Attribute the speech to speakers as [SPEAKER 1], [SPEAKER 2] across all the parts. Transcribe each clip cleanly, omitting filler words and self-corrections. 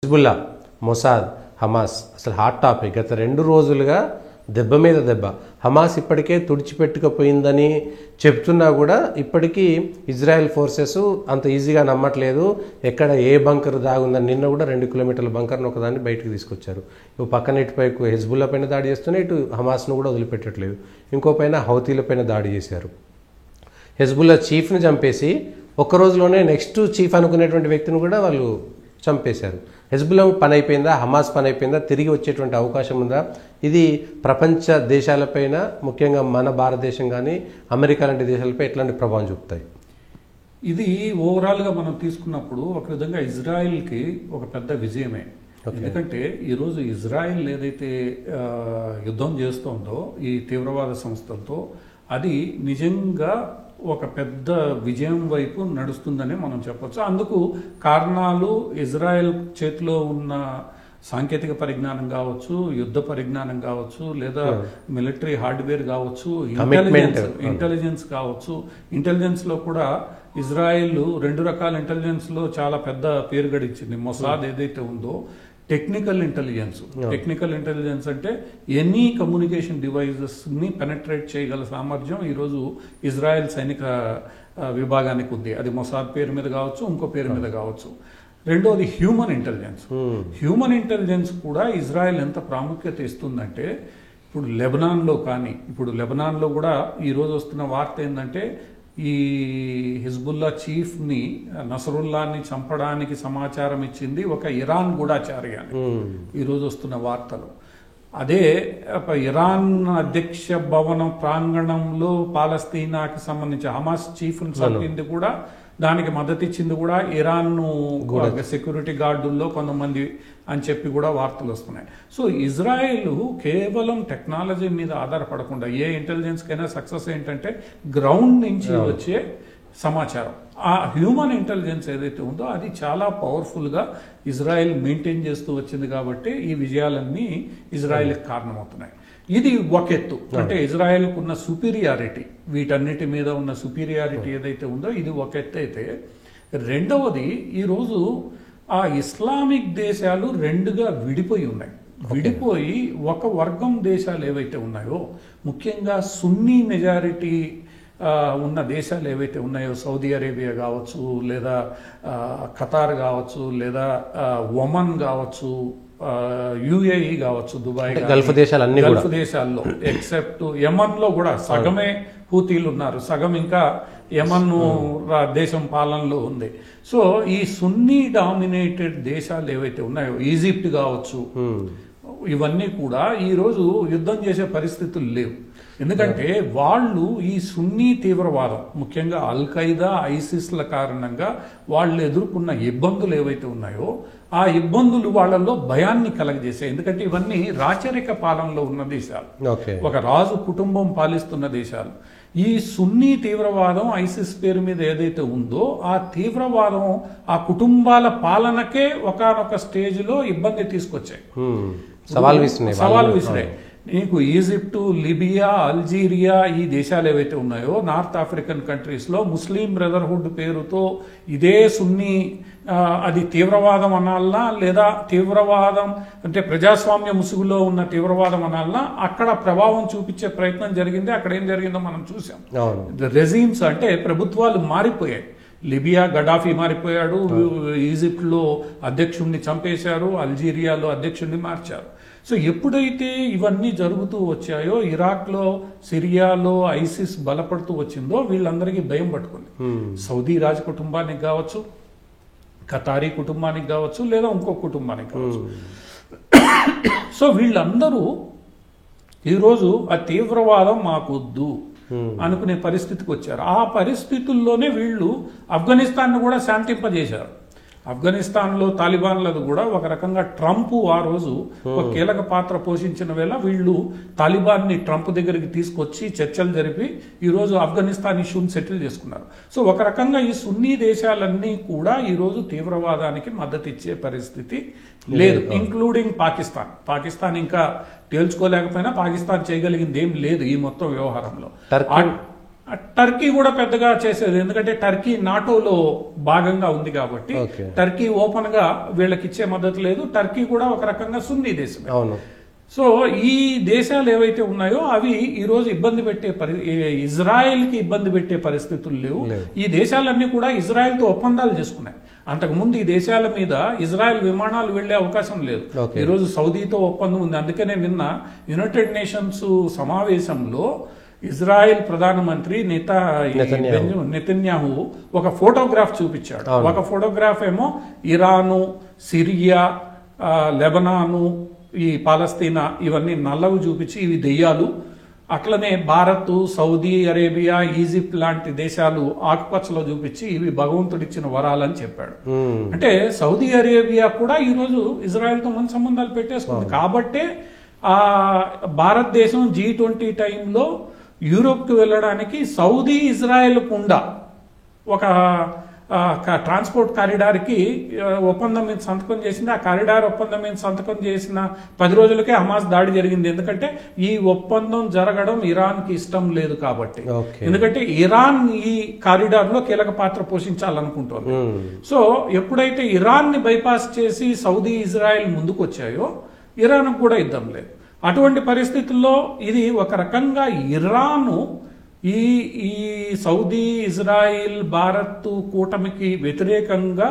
[SPEAKER 1] Hezbollah, Mossad, Hamas అసలు hot topic. గత 2 రోజులుగా దెబ్బ మీద దెబ్బ. హమాస్ ఇప్పటికే తుడిచిపెట్టుకుపోయిందని చెప్తున్నా కూడా ఇప్పటికీ ఇజ్రాయెల్ ఫోర్సెస్ అంత ఈజీగా నమ్మట్లేదు. ఎక్కడ ఏ బంకర్ దాగుందని నిన్న కూడా 2 కిలోమీటర్ల బంకర్ను ఒకదాన్ని బయటకు తీసుకొచ్చారు. ఇటు పక్కన ఇటుపైకు హిజ్బుల్లా పైన దాడి చేస్తూనే ఇటు హమాస్ను కూడా వదిలిపెట్టట్లేదు. ఇంకో పైన హౌతీల పైన దాడి చేశారు. హిజ్బుల్లా చీఫ్ని చంపేసి ఒక్క రోజులోనే నెక్స్ట్ చీఫ్ అనుకునేటువంటి వ్యక్తిని కూడా వాళ్ళు చంపేశారు. హిజ్బుల్లా పని అయిపోయిందా? హమాస్ పని అయిపోయిందా? తిరిగి వచ్చేటువంటి అవకాశం ఉందా? ఇది ప్రపంచ దేశాలపైన, ముఖ్యంగా మన భారతదేశం కానీ అమెరికా లాంటి దేశాలపై ఎట్లాంటి ప్రభావం చూపుతాయి?
[SPEAKER 2] ఇది ఓవరాల్గా మనం తీసుకున్నప్పుడు ఒక విధంగా ఇజ్రాయిల్కి ఒక పెద్ద విజయమే. ఎందుకంటే ఈరోజు ఇజ్రాయిల్ ఏదైతే యుద్ధం చేస్తోందో ఈ తీవ్రవాద సంస్థలతో, అది నిజంగా ఒక పెద్ద విజయం వైపు నడుస్తుందని మనం చెప్పొచ్చు. అందుకు కారణాలు ఇజ్రాయెల్ చేతిలో ఉన్న సాంకేతిక పరిజ్ఞానం కావచ్చు, యుద్ధ పరిజ్ఞానం కావచ్చు, లేదా మిలిటరీ హార్డ్వేర్ కావచ్చు, ఇంటెలిజెన్స్ కావచ్చు. ఇంటెలిజెన్స్ లో కూడా ఇజ్రాయెల్ 2 రకాల ఇంటెలిజెన్స్ లో చాలా పెద్ద పేరు గడించింది. మొసాద్ ఏదైతే ఉందో టెక్నికల్ ఇంటెలిజెన్స్ అంటే ఎనీ కమ్యూనికేషన్ డివైజెస్ ని పెనట్రేట్ చేయగల సామర్థ్యం ఈరోజు ఇజ్రాయెల్ సైనిక విభాగానికి ఉంది. అది మొసాద్ పేరు మీద కావచ్చు, ఇంకో పేరు మీద కావచ్చు. రెండోది హ్యూమన్ ఇంటెలిజెన్స్ కూడా ఇజ్రాయెల్ ఎంత ప్రాముఖ్యత ఇస్తుందంటే, ఇప్పుడు లెబనాన్లో కూడా ఈరోజు వస్తున్న వార్త ఏంటంటే, ఈ హిజ్బుల్లా చీఫ్ని నసరుల్లాని చంపడానికి సమాచారం ఇచ్చింది ఒక ఇరాన్ గూఢాచారి అని ఈరోజు వస్తున్న వార్తలు. అదే ఇరాన్ అధ్యక్ష భవనం ప్రాంగణంలో పాలస్తీనాకి సంబంధించి హమాస్ చీఫ్ని చంపింది కూడా, దానికి మద్దతు ఇచ్చింది కూడా ఇరాన్ సెక్యూరిటీ గార్డుల్లో కొంతమంది అని చెప్పి కూడా వార్తలు వస్తున్నాయి. సో ఇజ్రాయెల్ కేవలం టెక్నాలజీ మీద ఆధారపడకుండా, ఏ ఇంటెలిజెన్స్ కైనా సక్సెస్ ఏంటంటే గ్రౌండ్ నుంచి వచ్చే సమాచారం. ఆ హ్యూమన్ ఇంటెలిజెన్స్ ఏదైతే ఉందో అది చాలా పవర్ఫుల్గా ఇజ్రాయెల్ మెయింటైన్ చేస్తూ వచ్చింది. కాబట్టి ఈ విజయాలన్నీ ఇజ్రాయెల్కి కారణమవుతున్నాయి. ఇది ఒక ఎత్తు, అంటే ఇజ్రాయెల్కు ఉన్న సుపీరియారిటీ, వీటన్నిటి మీద ఉన్న సుపీరియారిటీ ఏదైతే ఉందో ఇది ఒక ఎత్తు అయితే, రెండవది ఈరోజు ఆ ఇస్లామిక్ దేశాలు 2గా విడిపోయి ఉన్నాయి. విడిపోయి ఒక వర్గం దేశాలు ఏవైతే ఉన్నాయో, ముఖ్యంగా సున్నీ మెజారిటీ ఉన్న దేశాలు ఏవైతే ఉన్నాయో, సౌదీ అరేబియా కావచ్చు, లేదా ఖతార్ కావచ్చు, లేదా ఒమన్ కావచ్చు, యుఏఈ కావచ్చు, దుబాయ్,
[SPEAKER 1] గల్ఫ్
[SPEAKER 2] దేశాల్లో ఎక్సెప్ట్ యమన్ లో కూడా సగమే హూతీలు ఉన్నారు, సగం ఇంకా యమన్ దేశం పాలనలో ఉంది. సో ఈ సున్నీ డామినేటెడ్ దేశాలు ఏవైతే ఉన్నాయో, ఈజిప్ట్ కావచ్చు, ఇవన్నీ కూడా ఈరోజు యుద్ధం చేసే పరిస్థితులు లేవు. ఎందుకంటే వాళ్ళు ఈ సున్నీ తీవ్రవాదం, ముఖ్యంగా అల్ ఖైదా, ఐసిస్ల కారణంగా వాళ్ళు ఎదుర్కొన్న ఇబ్బందులు ఏవైతే ఉన్నాయో ఆ ఇబ్బందులు వాళ్ళల్లో భయాన్ని కలగజేసాయి. ఎందుకంటే ఇవన్నీ రాచరిక పాలనలో ఉన్న దేశాలు, ఒక రాజు కుటుంబం పాలిస్తున్న దేశాలు. ఈ సున్నీ తీవ్రవాదం ఐసిస్ పేరు మీద ఏదైతే ఉందో ఆ తీవ్రవాదం ఆ కుటుంబాల పాలనకే ఒకానొక స్టేజ్లో ఇబ్బంది తీసుకొచ్చాయి, సవాల్ విసిరాయి. నీకు ఈజిప్టు, లిబియా, అల్జీరియా ఈ దేశాలు ఏవైతే ఉన్నాయో నార్త్ ఆఫ్రికన్ కంట్రీస్లో ముస్లిం బ్రదర్హుడ్ పేరుతో ఇదే సున్నీ, అది తీవ్రవాదం అనాలనా లేదా తీవ్రవాదం అంటే ప్రజాస్వామ్య ముసుగులో ఉన్న తీవ్రవాదం అనాలనా, అక్కడ ప్రభావం చూపించే ప్రయత్నం జరిగింది. అక్కడ ఏం జరిగిందో మనం చూసాం. రెజీమ్స్ అంటే ప్రభుత్వాలు మారిపోయాయి. లిబియా గడాఫీ మారిపోయాడు, ఈజిప్ట్లో అధ్యక్షుడిని చంపేశారు, అల్జీరియాలో అధ్యక్షుడిని మార్చారు. సో ఎప్పుడైతే ఇవన్నీ జరుగుతూ వచ్చాయో, ఇరాక్లో, సిరియాలో ఐసిస్ బలపడుతూ వచ్చిందో వీళ్ళందరికీ భయం పట్టుకుంది. సౌదీ రాజ కుటుంబానికి కావచ్చు, ఖతారీ కుటుంబానికి కావచ్చు, లేదా ఇంకో కుటుంబానికి కావచ్చు. సో వీళ్ళందరూ ఈరోజు ఆ తీవ్రవాదం మాకొద్దు అనుకునే పరిస్థితికి వచ్చారు. ఆ పరిస్థితుల్లోనే వీళ్ళు ఆఫ్ఘనిస్తాన్ కూడా శాంతింపజేశారు. ఆఫ్ఘనిస్తాన్లో తాలిబాన్లది కూడా ఒక రకంగా ట్రంప్ ఆ రోజు ఒక కీలక పాత్ర పోషించిన వేళ వీళ్ళు తాలిబాన్ని ట్రంప్ దగ్గరికి తీసుకొచ్చి చర్చలు జరిపి ఈరోజు ఆఫ్ఘనిస్తాన్ ఇష్యూని సెటిల్ చేసుకున్నారు. సో ఒక రకంగా ఈ సున్నీ దేశాలన్నీ కూడా ఈరోజు తీవ్రవాదానికి మద్దతు ఇచ్చే పరిస్థితి లేదు, ఇంక్లూడింగ్ పాకిస్తాన్ ఇంకా తేల్చుకోలేకపోయినా పాకిస్తాన్ చేయగలిగింది ఏం లేదు ఈ మొత్తం వ్యవహారంలో. టర్కీ కూడా పెద్దగా చేసేది, ఎందుకంటే టర్కీ నాటోలో భాగంగా ఉంది కాబట్టి
[SPEAKER 1] Okay.
[SPEAKER 2] టర్కీ ఓపెన్ గా వీళ్ళకి ఇచ్చే మద్దతు లేదు. టర్కీ కూడా ఒక రకంగా సున్నీ దేశమే.
[SPEAKER 1] అవును.
[SPEAKER 2] సో ఈ దేశాలు ఏవైతే ఉన్నాయో అవి ఈ రోజు ఇబ్బంది పెట్టే ఇజ్రాయెల్ కి ఇబ్బంది పెట్టే పరిస్థితులు లేవు. ఈ దేశాలన్నీ కూడా ఇజ్రాయెల్ తో ఒప్పందాలు చేసుకున్నాయి. అంతకుముందు ఈ దేశాల మీద ఇజ్రాయెల్ విమానాలు వెళ్లే అవకాశం లేదు. ఈ రోజు సౌదీతో ఒప్పందం ఉంది. అందుకనే నిన్న యునైటెడ్ నేషన్స్ సమావేశంలో ఇజ్రాయెల్ ప్రధానమంత్రి నెతన్యాహు ఒక ఫోటోగ్రాఫ్ చూపించాడు. ఒక ఫోటోగ్రాఫ్ ఏమో ఇరాను, సిరియా, లెబనాను, ఈ పాలస్తీనా ఇవన్నీ నల్లవి చూపించి ఇవి దెయ్యాలు, అట్లనే భారత్, సౌదీ అరేబియా, ఈజిప్ట్ లాంటి దేశాలు ఆకుపచ్చలో చూపించి ఇవి భగవంతుడిచ్చిన వరాలని చెప్పాడు. అంటే సౌదీ అరేబియా కూడా ఈ రోజు ఇజ్రాయెల్ తో మంచి సంబంధాలు పెట్టేసుకుంది. కాబట్టే ఆ భారతదేశం G20 టైంలో యూరోప్ కు వెళ్ళడానికి సౌదీ ఇజ్రాయెల్ కుండా ఒక ట్రాన్స్పోర్ట్ కారిడార్ కి ఒప్పందం మీద సంతకం చేసింది. ఆ కారిడార్ ఒప్పందం మీద సంతకం చేసిన 10 రోజులకే హమాస్ దాడి జరిగింది. ఎందుకంటే ఈ ఒప్పందం జరగడం ఇరాన్ కి ఇష్టం లేదు కాబట్టి. ఎందుకంటే ఇరాన్ ఈ కారిడార్ లో కీలక పాత్ర పోషించాలనుకుంటోంది. సో ఎప్పుడైతే ఇరాన్ ని బైపాస్ చేసి సౌదీ ఇజ్రాయెల్ ముందుకు వచ్చాయో ఇరాన్ కూడా యుద్ధం లేదు. అటువంటి పరిస్థితుల్లో ఇది ఒక రకంగా ఇరాను ఈ సౌదీ, ఇజ్రాయిల్, భారత్ కూటమికి వ్యతిరేకంగా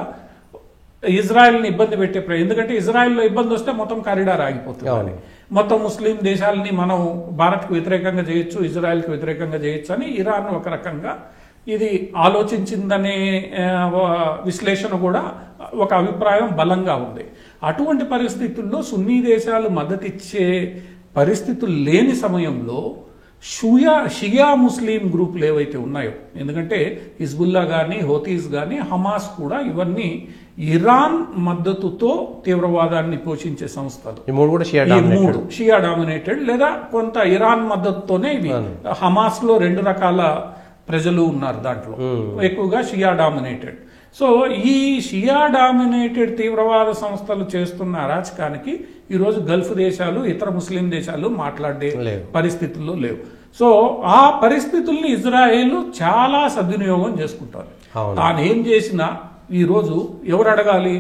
[SPEAKER 2] ఇజ్రాయెల్ని ఇబ్బంది పెట్టే ఎందుకంటే ఇజ్రాయెల్లో ఇబ్బంది వస్తే మొత్తం కారిడార్ ఆగిపోతుంది. మొత్తం ముస్లిం దేశాలని మనం భారత్కు వ్యతిరేకంగా చేయొచ్చు, ఇజ్రాయెల్కి వ్యతిరేకంగా చేయొచ్చు అని ఇరాన్ ఒక రకంగా ఇది ఆలోచించిందనే విశ్లేషణ కూడా ఒక అభిప్రాయం బలంగా ఉంది. అటువంటి పరిస్థితుల్లో సున్నీ దేశాలు మద్దతిచ్చే పరిస్థితులు లేని సమయంలో షియా ముస్లిం గ్రూపులు ఏవైతే ఉన్నాయో, ఎందుకంటే హిజ్బుల్లా గానీ, హోతీస్ గానీ, హమాస్ కూడా ఇవన్నీ ఇరాన్ మద్దతుతో తీవ్రవాదాన్ని పోషించే సంస్థలు. ఈ మూడు షియా డామినేటెడ్ లేదా కొంత ఇరాన్ మద్దతుతోనే ఇవి. హమాస్ లో 2 రకాల ప్రజలు ఉన్నారు, దాంట్లో ఎక్కువగా షియా డామినేటెడ్. సో ఈ షియా డామినేటెడ్ తీవ్రవాద సంస్థలు చేస్తున్న అరాచకానికి ఈరోజు గల్ఫ్ దేశాలు, ఇతర ముస్లిం దేశాలు మాట్లాడే పరిస్థితుల్లో లేవు. సో ఆ పరిస్థితుల్ని ఇజ్రాయెల్ చాలా సద్వినియోగం చేసుకుంటారు. తానేం చేసినా ఈ రోజు ఎవరు అడగాలి?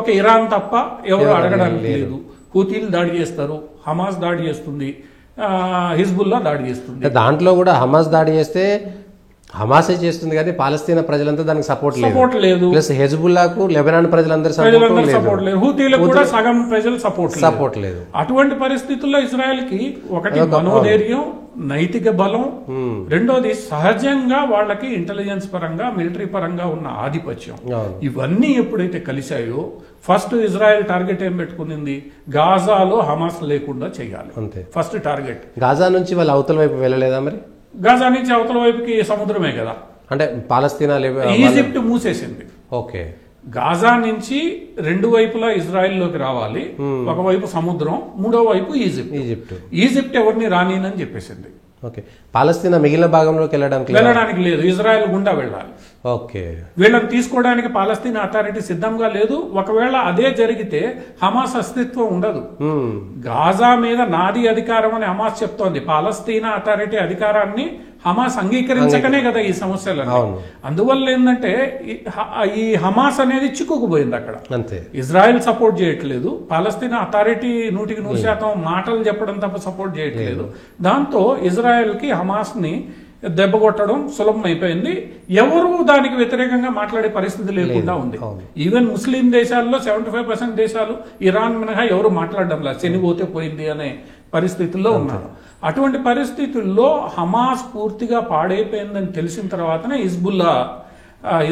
[SPEAKER 2] ఒక ఇరాన్ తప్ప ఎవరు అడగడానికి లేదు. హూతీలు దాడి చేస్తారు, హమాస్ దాడి చేస్తుంది, హిజ్బుల్లా దాడి చేస్తుంది.
[SPEAKER 1] దాంట్లో కూడా హమాస్ దాడి చేస్తే హమాసే చేస్తుంది కానీ పాలస్తీనా ప్రజలంతా దానికి సపోర్ట్ లేదు. ప్లస్ హెజ్బుల్లాకు లెబనాన్ ప్రజలందరూ
[SPEAKER 2] సపోర్ట్ లేదు. హూతీలకు కూడా సగం ప్రజలు సపోర్ట్ లేదు. అటువంటి పరిస్థితుల్లో ఇజ్రాయెల్ కి ఒకటి మనోధైర్యం, నైతిక బలం, రెండోది సహజంగా వాళ్ళకి ఇంటెలిజెన్స్ పరంగా, మిలిటరీ పరంగా ఉన్న ఆధిపత్యం, ఇవన్నీ ఎప్పుడైతే కలిశాయో ఫస్ట్ ఇజ్రాయెల్ టార్గెట్ ఏం పెట్టుకునింది? గాజాలో హమాస్ లేకుండా చేయాలి. First target.
[SPEAKER 1] గాజా నుంచి వాళ్ళు అవతల వైపు వెళ్ళలేదా? మరి
[SPEAKER 2] గాజా నుంచి అవతల వైపుకి సముద్రమే కదా,
[SPEAKER 1] అంటే పాలస్తీనా,
[SPEAKER 2] ఈజిప్ట్ మూసేసింది.
[SPEAKER 1] ఓకే,
[SPEAKER 2] గాజా నుంచి 2 వైపులా ఇజ్రాయెల్లోకి రావాలి. ఒకవైపు సముద్రం, మూడో వైపు ఈజిప్ట్ ఎవరిని రానినని చెప్పేసింది.
[SPEAKER 1] ఓకే, పాలస్తీనా మిగిలిన భాగంలోకి వెళ్ళడానికి
[SPEAKER 2] లేదు, ఇజ్రాయెల్ గుండా వెళ్ళాలి.
[SPEAKER 1] ఓకే,
[SPEAKER 2] వీళ్ళని తీసుకోవడానికి పాలస్తీనా అథారిటీ సిద్ధంగా లేదు. ఒకవేళ అదే జరిగితే హమాస్ అస్తిత్వం ఉండదు. గాజా మీద నాది అధికారం అని హమాస్ చెప్తోంది. పాలస్తీనా అథారిటీ అధికారాన్ని హమాస్ అంగీకరించకనే కదా ఈ సమస్యలు. అందువల్ల ఏంటంటే ఈ హమాస్ అనేది చిక్కుకుపోయింది అక్కడ.
[SPEAKER 1] అంతే,
[SPEAKER 2] ఇజ్రాయెల్ సపోర్ట్ చేయట్లేదు, పాలస్తీనా అథారిటీ 100% మాటలు చెప్పడం తప్ప సపోర్ట్ చేయట్లేదు. దాంతో ఇజ్రాయెల్ కి హమాస్ ని దెబ్బ కొట్టడం సులభం అయిపోయింది. ఎవరు దానికి వ్యతిరేకంగా మాట్లాడే పరిస్థితి లేకుండా ఉంది. ఈవెన్ ముస్లిం దేశాల్లో 75% దేశాలు ఇరాన్ మినహా ఎవరు మాట్లాడడం లేదు, శనిపోతే పోయింది అనే పరిస్థితుల్లో ఉన్నారు. అటువంటి పరిస్థితుల్లో హమాస్ పూర్తిగా పాడైపోయిందని తెలిసిన తర్వాతనే హిజ్బుల్లా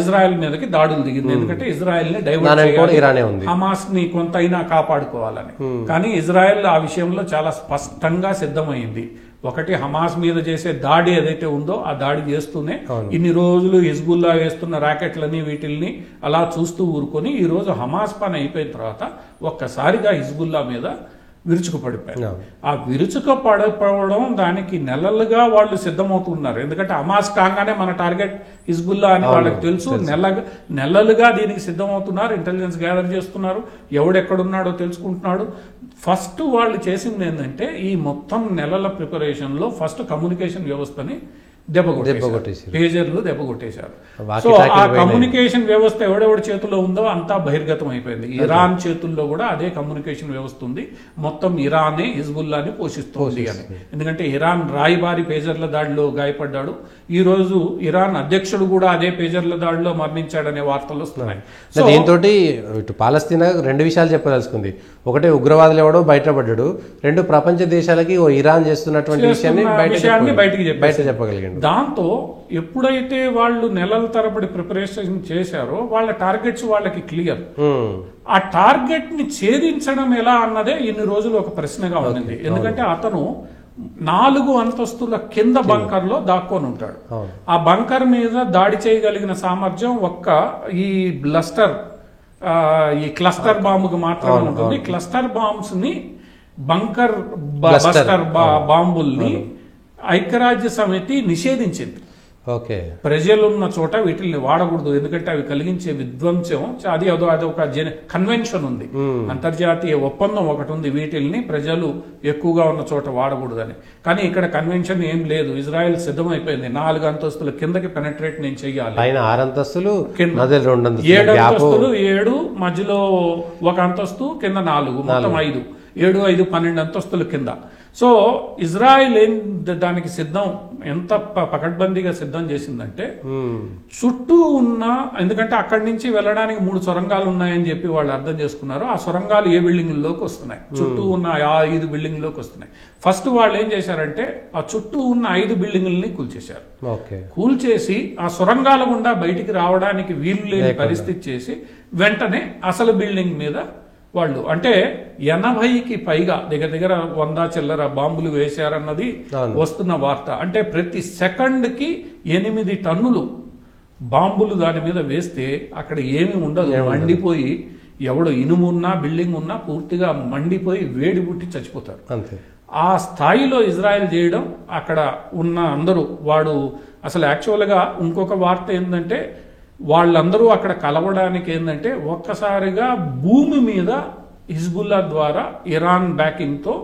[SPEAKER 2] ఇజ్రాయెల్ మీదకి దాడులు దిగింది. ఎందుకంటే ఇజ్రాయెల్ ని డైవర్ట్ చేయాలి, హమాస్ ని కొంతైనా కాపాడుకోవాలని. కానీ ఇజ్రాయెల్ ఆ విషయంలో చాలా స్పష్టంగా సిద్ధమైంది. ఒకటి, హమాస్ మీద చేసే దాడి ఏదైతే ఉందో ఆ దాడి చేస్తూనే ఇన్ని రోజులు హిజ్బుల్లా వేస్తున్న రాకెట్లని వీటిల్ని అలా చూస్తూ ఊరుకొని ఈ రోజు హమాస్ పని అయిపోయిన తర్వాత ఒక్కసారిగా హిజ్బుల్లా మీద విరుచుకుపడిపోయారు. ఆ విరుచుకుపడిపోవడం దానికి నెలలుగా వాళ్ళు సిద్ధమవుతున్నారు. ఎందుకంటే హమాస్ కాగానే మన టార్గెట్ హిజ్బుల్లా అని వాళ్ళకి తెలుసు. నెలలుగా దీనికి సిద్ధమవుతున్నారు, ఇంటెలిజెన్స్ గ్యాదర్ చేస్తున్నారు, ఎవడెక్కడున్నాడో తెలుసుకుంటున్నాడు. ఫస్ట్ వాళ్ళు చేసింది ఏంటంటే ఈ మొత్తం నెలల ప్రిపరేషన్ లో ఫస్ట్ కమ్యూనికేషన్ వ్యవస్థని దెబ్బ
[SPEAKER 1] కొట్టేశారు.
[SPEAKER 2] కొట్టేశారు, పేజర్లు దెబ్బ కొట్టేశారు.
[SPEAKER 1] వాకీ
[SPEAKER 2] సో
[SPEAKER 1] టాకీలు
[SPEAKER 2] ఆ
[SPEAKER 1] పోయినాయి.
[SPEAKER 2] కమ్యూనికేషన్ వ్యవస్థ ఎవడెవడి చేతిలో ఉందో అంతా బహిర్గతం అయిపోయింది. ఇరాన్ చేతుల్లో కూడా అదే కమ్యూనికేషన్ వ్యవస్థ ఉంది. మొత్తం ఇరానే హిజ్బుల్లాని పోషిస్తుంది అని. ఎందుకంటే ఇరాన్ రాయబారి పేజర్ల దాడిలో గాయపడ్డాడు. ఈ రోజు ఇరాన్ అధ్యక్షుడు కూడా అదే పేజర్ల దాడిలో మరణించాడనే వార్తలు వస్తున్నాయి.
[SPEAKER 1] దీంతో ఇటు పాలస్తీనా రెండు విషయాలు చెప్పదలుచుకుంది. ఒకటి ఉగ్రవాదులు ఎవడో బయటపడ్డాడు, రెండు ప్రపంచ దేశాలకి ఇరాన్ చేస్తున్నటువంటి విషయాన్ని బయట చెప్పగలిగాడు.
[SPEAKER 2] దాంతో ఎప్పుడైతే వాళ్ళు నెలల తరబడి ప్రిపరేషన్ చేశారో వాళ్ళ టార్గెట్స్ వాళ్ళకి క్లియర్. ఆ టార్గెట్ ని ఛేదించడం ఎలా అన్నదే ఇన్ని రోజులు ఒక ప్రశ్నగా ఉంది. ఎందుకంటే అతను 4 అంతస్తుల కింద బంకర్ లో దాక్కొని ఉంటాడు. ఆ బంకర్ మీద దాడి చేయగలిగిన సామర్థ్యం ఒక్క ఈ క్లస్టర్ బాంబుకు మాత్రమే ఉంటుంది. క్లస్టర్ బాంబ్స్ ని బస్టర్ బాంబుల్ని ఐక్యరాజ్య సమితి నిషేధించింది.
[SPEAKER 1] ఓకే,
[SPEAKER 2] ప్రజలున్న చోట వీటిని వాడకూడదు, ఎందుకంటే అవి కలిగించే విధ్వంసం అదొక కన్వెన్షన్ ఉంది, అంతర్జాతీయ ఒప్పందం ఒకటి ఉంది, వీటిల్ని ప్రజలు ఎక్కువగా ఉన్న చోట వాడకూడదని. కానీ ఇక్కడ కన్వెన్షన్ ఏం లేదు. ఇజ్రాయెల్ సిద్ధమైపోయింది 4 అంతస్తుల కిందకి పెనట్రేట్ నేను చెయ్యాలి.
[SPEAKER 1] 6 అంతస్తులు
[SPEAKER 2] 7 అంతస్తులు 7 మధ్యలో 1 అంతస్తు కింద 4 మొత్తం 5 7 5 12 అంతస్తుల కింద. సో ఇజ్రాయెల్ దానికి సిద్ధం ఎంత పకడ్బందీగా సిద్ధం చేసిందంటే చుట్టూ ఉన్న, ఎందుకంటే అక్కడి నుంచి వెళ్ళడానికి 3 సొరంగాలు ఉన్నాయని చెప్పి వాళ్ళు అర్థం చేసుకున్నారు. ఆ సొరంగాలు ఏ బిల్డింగ్లోకి వస్తున్నాయి, చుట్టూ ఉన్న 5 బిల్డింగ్లోకి వస్తున్నాయి. ఫస్ట్ వాళ్ళు ఏం చేశారంటే ఆ చుట్టూ ఉన్న 5 బిల్డింగుల్ని కూల్చేశారు. కూల్చేసి ఆ సొరంగాల గుండా బయటికి రావడానికి వీలు లేని పరిస్థితి చేసి వెంటనే అసలు బిల్డింగ్ మీద వాళ్ళు అంటే 80కి పైగా దగ్గర 100 చిల్లర బాంబులు వేశారన్నది వస్తున్న వార్త. అంటే ప్రతి సెకండ్కి 8 టన్నులు బాంబులు దాని మీద వేస్తే అక్కడ ఏమీ ఉండదు, మండిపోయి ఎవడో ఇనుమున్నా బిల్డింగ్ ఉన్నా పూర్తిగా మండిపోయి వేడి పుట్టి చచ్చిపోతారు. ఆ స్థాయిలో ఇజ్రాయెల్ చేయడం అక్కడ ఉన్న అందరూ వాడు అసలు యాక్చువల్గా ఇంకొక వార్త ఏంటంటే వాళ్ళందరూ అక్కడ కలవడానికి ఏంటంటే ఒక్కసారిగా భూమి మీద హిజ్బుల్లా ద్వారా ఇరాన్ బ్యాకింగ్ తో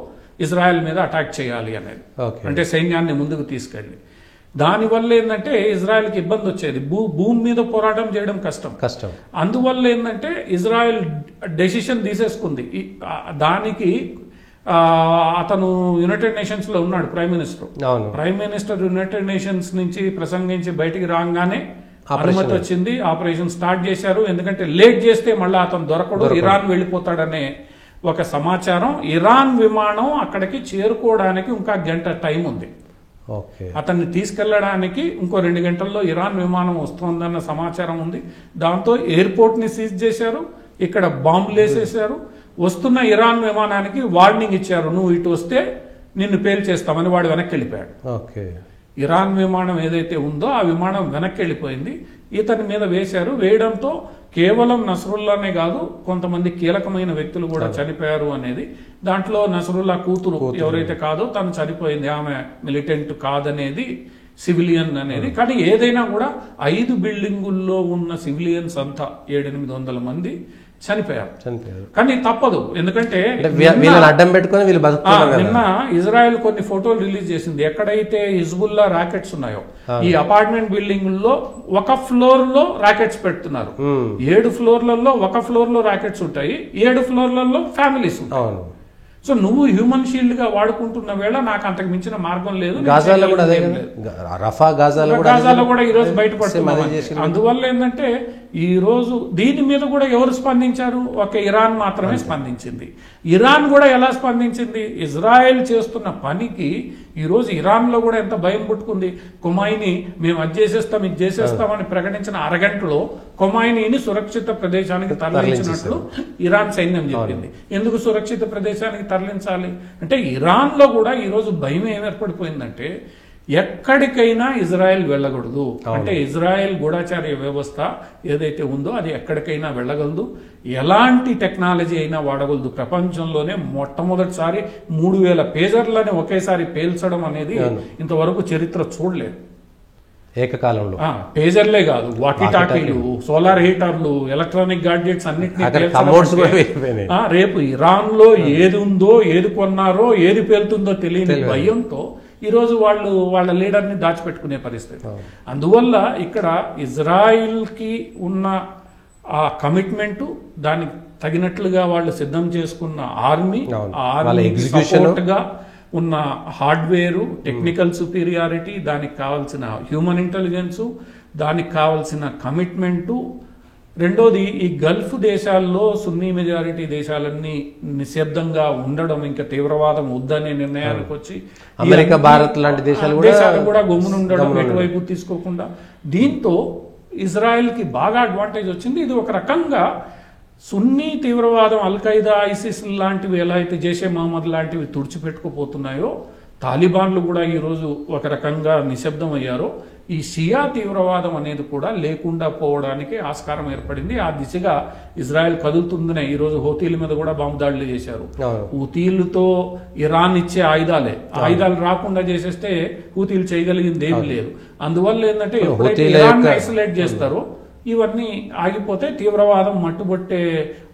[SPEAKER 2] ఇజ్రాయెల్ మీద అటాక్ చేయాలి అనేది. అంటే సైన్యాన్ని ముందుకు తీసుకెళ్ళి దానివల్ల ఏంటంటే ఇజ్రాయెల్కి ఇబ్బంది వచ్చేది, భూమి మీద పోరాటం చేయడం కష్టం. అందువల్ల ఏంటంటే ఇజ్రాయెల్ డెసిషన్ తీసేసుకుంది. దానికి అతను యునైటెడ్ నేషన్స్ లో ఉన్నాడు ప్రైమ్ మినిస్టర్ యునైటెడ్ నేషన్స్ నుంచి ప్రసంగించి బయటికి రాగానే అనుమతి వచ్చింది, ఆపరేషన్ స్టార్ట్ చేశారు. ఎందుకంటే లేట్ చేస్తే మళ్ళీ అతను దొరకడు, ఇరాన్ వెళ్ళిపోతాడనే ఒక సమాచారం. ఇరాన్ విమానం అక్కడికి చేరుకోవడానికి ఇంకా 1 గంట టైం ఉంది. అతన్ని తీసుకెళ్లడానికి ఇంకో 2 గంటల్లో ఇరాన్ విమానం వస్తుందన్న సమాచారం ఉంది. దాంతో ఎయిర్పోర్ట్ ని సీజ్ చేశారు, ఇక్కడ బాంబులు వేసేశారు. వస్తున్న ఇరాన్ విమానానికి వార్నింగ్ ఇచ్చారు, నువ్వు ఇటు వస్తే నిన్ను పేల్చేస్తామని. వాడు వెనక్కి వెళ్ళిపోయాడు. ఇరాన్ విమానం ఏదైతే ఉందో ఆ విమానం వెనక్కి వెళ్ళిపోయింది. ఇతని మీద వేశారు. వేయడంతో కేవలం నసరుల్లానే కాదు కొంతమంది కీలకమైన వ్యక్తులు కూడా చనిపోయారు అనేది. దాంట్లో నసరుల్లా కూతురు ఎవరైతే కాదో తను చనిపోయింది, ఆమె మిలిటెంట్ కాదనేది, సివిలియన్ అనేది. కానీ ఏదైనా కూడా 5 బిల్డింగుల్లో ఉన్న సివిలియన్స్ అంతా 700-800 మంది చనిపోయారు. కానీ తప్పదు, ఎందుకంటే
[SPEAKER 1] అడ్డం పెట్టుకుని
[SPEAKER 2] నిన్న ఇజ్రాయెల్ కొన్ని ఫోటోలు రిలీజ్ చేసింది. ఎక్కడైతే హిజ్బుల్లా రాకెట్స్ ఉన్నాయో ఈ అపార్ట్మెంట్ బిల్డింగ్ లో 1 ఫ్లోర్ లో రాకెట్స్ పెడుతున్నారు. 7 ఫ్లోర్లలో 1 ఫ్లోర్ లో రాకెట్స్ ఉంటాయి, 7 ఫ్లోర్లలో ఫ్యామిలీస్ ఉంటాయి. సో నువ్వు హ్యూమన్ షీల్డ్ గా వాడుకుంటున్న వేళ నాకు అంతకు మించిన మార్గం లేదు.
[SPEAKER 1] గాజాలో
[SPEAKER 2] కూడా ఈ రోజు బయటపడుతున్నారు. అందువల్ల ఏంటంటే ఈ రోజు దీని మీద కూడా ఎవరు స్పందించారు? ఒక ఇరాన్ మాత్రమే స్పందించింది. ఇరాన్ కూడా ఎలా స్పందించింది? ఇజ్రాయెల్ చేస్తున్న పనికి ఈ రోజు ఇరాన్ లో కూడా ఎంత భయం పుట్టుకుంది. కొమైనీ మేము అది చేసేస్తాం ఇది చేసేస్తామని ప్రకటించిన అరగంటలో కొమైనీని సురక్షిత ప్రదేశానికి తరలించినట్లు ఇరాన్ సైన్యం చెప్పింది. ఎందుకు సురక్షిత ప్రదేశానికి తరలించాలి అంటే ఇరాన్ లో కూడా ఈ రోజు భయం ఏం ఏర్పడిపోయిందంటే ఎక్కడికైనా ఇజ్రాయెల్ వెళ్ళకూడదు. అంటే ఇజ్రాయెల్ గూఢచార్య వ్యవస్థ ఏదైతే ఉందో అది ఎక్కడికైనా వెళ్ళగలదు, ఎలాంటి టెక్నాలజీ అయినా వాడగలదు. ప్రపంచంలోనే మొట్టమొదటిసారి 3000 పేజర్లని ఒకేసారి పేల్చడం అనేది ఇంతవరకు చరిత్ర చూడలేదు.
[SPEAKER 1] ఏకకాలంలో
[SPEAKER 2] పేజర్లే కాదు, వాకీ టాకీలు, సోలార్ హీటర్లు, ఎలక్ట్రానిక్ గాడ్జెట్స్ అన్నింటినీ రేపు ఇరాన్ లో ఏది ఉందో, ఏది కొన్నారో, ఏది పేలుతుందో తెలియని భయంతో ఈరోజు వాళ్ళు వాళ్ళ లీడర్ని దాచిపెట్టుకునే పరిస్థితి. అందువల్ల ఇక్కడ ఇజ్రాయిల్కి ఉన్న ఆ కమిట్మెంటు, దానికి తగినట్లుగా వాళ్ళు సిద్ధం చేసుకున్న ఆర్మీ, సపోర్ట్గా ఉన్న హార్డ్వేరు, టెక్నికల్ సుపీరియారిటీ, దానికి కావాల్సిన హ్యూమన్ ఇంటెలిజెన్సు, దానికి కావాల్సిన కమిట్మెంటు. రెండోది, ఈ గల్ఫ్ దేశాల్లో సున్నీ మెజారిటీ దేశాలన్నీ నిశ్శబ్దంగా ఉండడం, ఇంకా తీవ్రవాదం వద్దనే నిర్ణయానికి వచ్చి
[SPEAKER 1] అమెరికా, భారత్ లాంటి దేశాలు
[SPEAKER 2] కూడా గమ్మునుండడం, ఎటువైపు తీసుకోకుండా. దీంతో ఇజ్రాయెల్కి బాగా అడ్వాంటేజ్ వచ్చింది. ఇది ఒక రకంగా సున్నీ తీవ్రవాదం, అల్ఖైదా, ఐసిస్ లాంటివి ఎలా అయితే జైషే మహమ్మద్ లాంటివి తుడిచిపెట్టుకుపోతున్నాయో, తాలిబాన్లు కూడా ఈరోజు ఒక రకంగా నిశ్శబ్దం అయ్యారో, ఈ షియా తీవ్రవాదం అనేది కూడా లేకుండా పోవడానికి ఆస్కారం ఏర్పడింది. ఆ దిశగా ఇజ్రాయెల్ కదులుతుందనే ఈరోజు హూతీల మీద కూడా బాంబు దాడులు చేశారు. హూతీలతో ఇరాన్ ఇచ్చే ఆయుధాలు రాకుండా చేసేస్తే హూతీలు చేయగలిగింది ఏమీ లేదు. అందువల్ల ఏంటంటే ఎప్పుడైతే ఇరాన్ ఐసోలేట్ చేస్తారో ఇవన్నీ ఆగిపోతే తీవ్రవాదం మట్టుబట్టే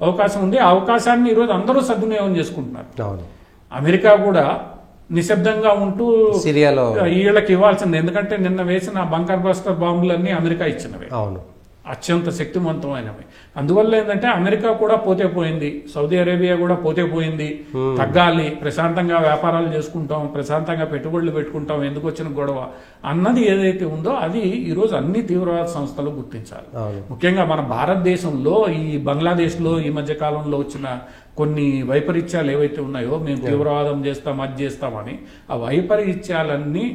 [SPEAKER 2] అవకాశం ఉంది. ఆ అవకాశాన్ని ఈరోజు అందరూ సద్వినియోగం చేసుకుంటున్నారు. అమెరికా కూడా నిశ్శబ్దంగా ఉంటూ
[SPEAKER 1] సిరియాలో
[SPEAKER 2] వీళ్ళకి ఇవ్వాల్సింది, ఎందుకంటే నిన్న వేసిన బంకర్ బస్టర్ బాంబులన్నీ అమెరికా ఇచ్చినవే, అత్యంత శక్తివంతమైనవి. అందువల్ల ఏంటంటే అమెరికా కూడా పోతే పోయింది, సౌదీ అరేబియా కూడా పోతే పోయింది, తగ్గాలి, ప్రశాంతంగా వ్యాపారాలు చేసుకుంటాం, ప్రశాంతంగా పెట్టుబడులు పెట్టుకుంటాం, ఎందుకు వచ్చిన గొడవ అన్నది ఏదైతే ఉందో అది ఈరోజు అన్ని తీవ్రవాద సంస్థలు గుర్తించాలి. ముఖ్యంగా మన భారతదేశంలో, ఈ బంగ్లాదేశ్లో ఈ మధ్య కాలంలో వచ్చిన కొన్ని వైపరీత్యాలు ఏవైతే ఉన్నాయో, మేము తీవ్రవాదం చేస్తాం, అది చేస్తామని, ఆ వైపరీత్యాలన్నీ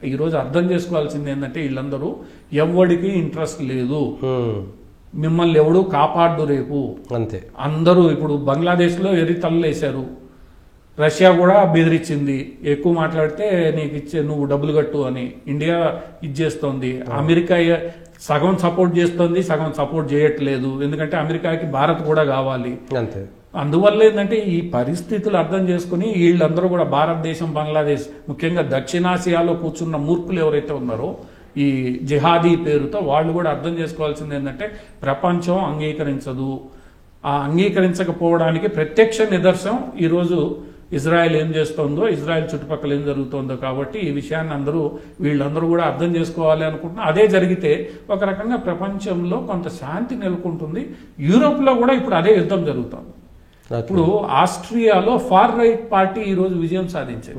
[SPEAKER 2] ఈరోజు అర్థం చేసుకోవాల్సింది ఏంటంటే వీళ్ళందరూ ఎవడికి ఇంట్రెస్ట్ లేదు, మిమ్మల్ని ఎవడు కాపాడు రేపు
[SPEAKER 1] అంతే.
[SPEAKER 2] అందరూ ఇప్పుడు బంగ్లాదేశ్లో ఎరి తల్లేశారు, రష్యా కూడా బెదిరించింది, ఎక్కువ మాట్లాడితే నీకు నువ్వు డబ్బులు కట్టు అని. ఇండియా ఇచ్చేస్తోంది, అమెరికా సగం సపోర్ట్ చేస్తుంది, సగం సపోర్ట్ చేయట్లేదు, ఎందుకంటే అమెరికాకి భారత్ కూడా కావాలి.
[SPEAKER 1] అంతే.
[SPEAKER 2] అందువల్ల ఏంటంటే ఈ పరిస్థితులు అర్థం చేసుకుని వీళ్ళందరూ కూడా భారతదేశం, బంగ్లాదేశ్, ముఖ్యంగా దక్షిణాసియాలో కూర్చున్న మూర్ఖులు ఎవరైతే ఉన్నారో ఈ జిహాదీ పేరుతో, వాళ్ళు కూడా అర్థం చేసుకోవాల్సింది ఏంటంటే ప్రపంచం అంగీకరించదు. ఆ అంగీకరించకపోవడానికి ప్రత్యక్ష నిదర్శనం ఈరోజు ఇజ్రాయెల్ ఏం చేస్తోందో, ఇజ్రాయెల్ చుట్టుపక్కల ఏం జరుగుతోందో. కాబట్టి ఈ విషయాన్ని వీళ్ళందరూ కూడా అర్థం చేసుకోవాలి అనుకుంటున్నా. అదే జరిగితే ఒక రకంగా ప్రపంచంలో కొంత శాంతి నెలకొంటుంది. యూరోప్లో కూడా ఇప్పుడు అదే యుద్ధం జరుగుతోంది. ఇప్పుడు ఆస్ట్రియాలో ఫార్ రైట్ పార్టీ ఈరోజు విజయం సాధించింది.